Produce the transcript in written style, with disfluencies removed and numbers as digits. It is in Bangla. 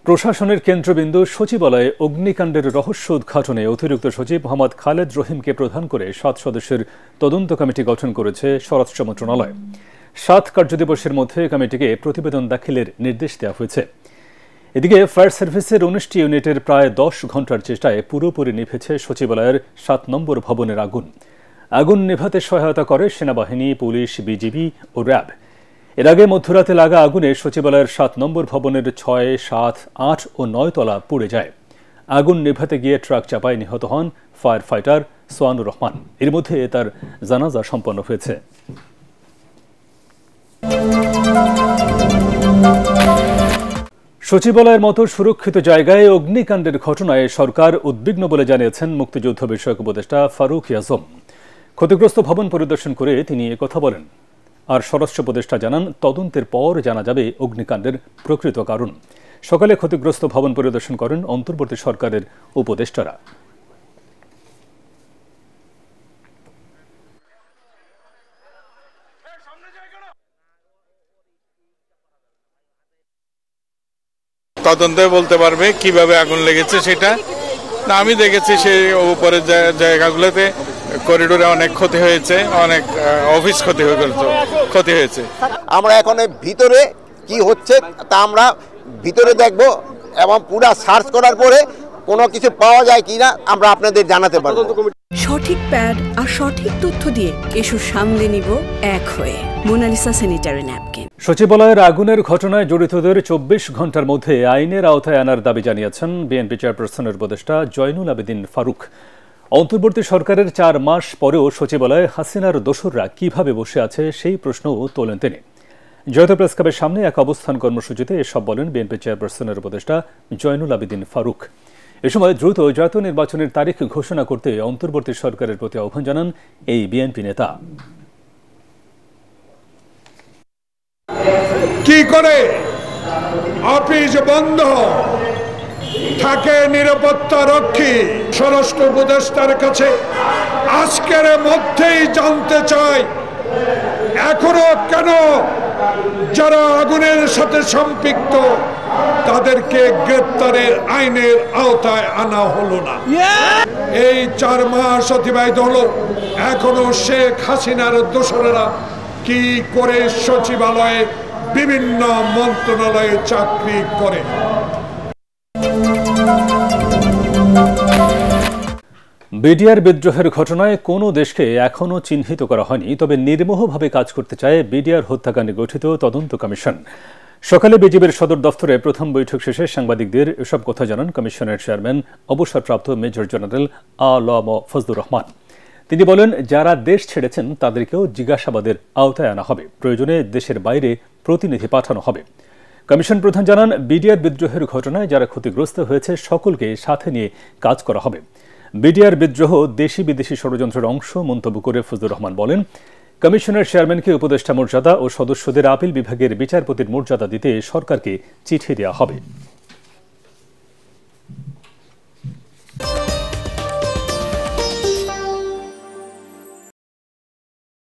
প্রশাসনের কেন্দ্রবিন্দু সচিবালয়ে অগ্নিকাণ্ডের রহস্য উদ্ঘাটনে অতিরিক্ত সচিব মোহাম্মদ খালেদ রহিমকে প্রধান করে 7 সদস্যের তদন্ত কমিটি গঠন করেছে স্বরাষ্ট্র মন্ত্রণালয়। 7 কার্যদিবসের মধ্যে কমিটিকে প্রতিবেদন দাখিলের নির্দেশ দেওয়া হয়েছে। এদিকে ফায়ার সার্ভিসের 19টি ইউনিটের প্রায় 10 ঘণ্টার চেষ্টায় পুরোপুরি নিভেছে সচিবালয়ের 7 নম্বর ভবনের আগুন। আগুন নেভাতে সহায়তা করে সেনাবাহিনী, পুলিশ, বিজিবি ও র্যাব। এর আগে মধ্যরাতে লাগা আগুনে সচিবালয়ের 7 নম্বর ভবনের 6, 7, 8 ও 9 তলা পুড়ে যায়। আগুন নেভাতে গিয়ে ট্রাক চাপায় নিহত হন ফায়ার ফাইটার সোয়ানুর রহমান। এর মধ্যে তার জানাজা সম্পন্ন হয়েছে। সচিবালয়ের মতো সুরক্ষিত জায়গায় অগ্নিকাণ্ডের ঘটনায় সরকার উদ্বিগ্ন বলে জানিয়েছেন মুক্তিযুদ্ধ বিষয়ক উপদেষ্টা ফারুক আজম। ক্ষতিগ্রস্ত ভবন পরিদর্শন করে তিনি একথা বলেন। আর স্বরাষ্ট্র উপদেষ্টা জানান, তদন্তের পর জানা যাবে অগ্নিকাণ্ডের প্রকৃত কারণ। সকালে ক্ষতিগ্রস্ত ভবন পরিদর্শন করেন অন্তর্বর্তী সরকারের উপদেষ্টারা। তদন্তে বলতে পারবে কিভাবে আগুন লেগেছে সেটা। না, আমি দেখেছি সেই উপরের জায়গাগুলোতে করিডোরে অনেক ক্ষতি হয়েছে, অনেক অফিস ক্ষতি হয়েছে। আমরা এখন ভিতরে কি হচ্ছে তা আমরা ভিতরে দেখব এবং পুরো সার্চ করার পরে কোনো কিছু পাওয়া যায় কিনা আমরা আপনাদের জানাতে পারবো। সঠিক প্যাড আর সঠিক তথ্য দিয়ে এসব সামলে নিব এক হয়ে। Monalisa sanitary napkin. সচিবালয়ের আগুনের ঘটনায় জড়িতদের 24 ঘণ্টার মধ্যে আইনের আওতায় আনার দাবি জানিয়েছেন বিএনপি চেয়ারপারসনের উপদেষ্টা জয়নুল আবেদিন ফারুক। অন্তর্বর্তী সরকারের 4 মাস পরেও সচিবালয়ে হাসিনার দোসররা কিভাবে বসে আছে সেই প্রশ্নও তোলেন তিনি। জাতীয় প্রেস ক্লাবের সামনে এক অবস্থান কর্মসূচিতে এসব বলেন বিএনপি চেয়ারপারসনের উপদেষ্টা জয়নুল আবেদিন ফারুক। এ সময় দ্রুত জাতীয় নির্বাচনের তারিখ ঘোষণা করতে অন্তর্বর্তী সরকারের প্রতি আহ্বান জানান এই বিএনপি নেতা। কি করে অফিস বন্ধ থাকে নিরাপত্তা রক্ষী? স্বরাষ্ট্র উপদেষ্টার কাছে আজকের মধ্যেই জানতে চাই, এখনো কেন যারা আগুনের সাথে সম্পৃক্ত তাদেরকে গ্রেপ্তারের আইনের আওতায় আনা হলো না? এই 4 মাস অতিবাহিত হলো, এখনো শেখ হাসিনার দোসরেরা কি করে সচিবালয়ে বিভিন্ন মন্ত্রণালয়ে চাকরি করে? বিডিআর বিদ্রোহের ঘটনায় কোনো দেশকে এখনও চিহ্নিত করা হয়নি, তবে নির্মোহভাবে কাজ করতে চায় বিডিআর হত্যাকাণ্ডে গঠিত তদন্ত কমিশন। সকালে বিজিবির সদর দফতরে প্রথম বৈঠক শেষে সাংবাদিকদের এসব কথা জানান কমিশনের চেয়ারম্যান অবসরপ্রাপ্ত মেজর জেনারেল আ.ল.ম ফজলুর রহমান। তিনি বলেন, যারা দেশ ছেড়েছেন তাদেরকেও জিজ্ঞাসাবাদের আওতায় আনা হবে, প্রয়োজনে দেশের বাইরে প্রতিনিধি পাঠানো হবে। কমিশন প্রধান জানান, বিডিআর বিদ্রোহের ঘটনায় যারা ক্ষতিগ্রস্ত হয়েছে সকলকে সাথে নিয়ে কাজ করা হবে। বিডিআর বিদ্রোহ দেশি বিদেশি ষড়যন্ত্রের অংশ মন্তব্য করে ফজলুর রহমান বলেন, কমিশনের চেয়ারম্যানকে উপদেষ্টা মর্যাদা ও সদস্যদের আপিল বিভাগের বিচারপতির মর্যাদা দিতে সরকারকে চিঠি দেওয়া হবে।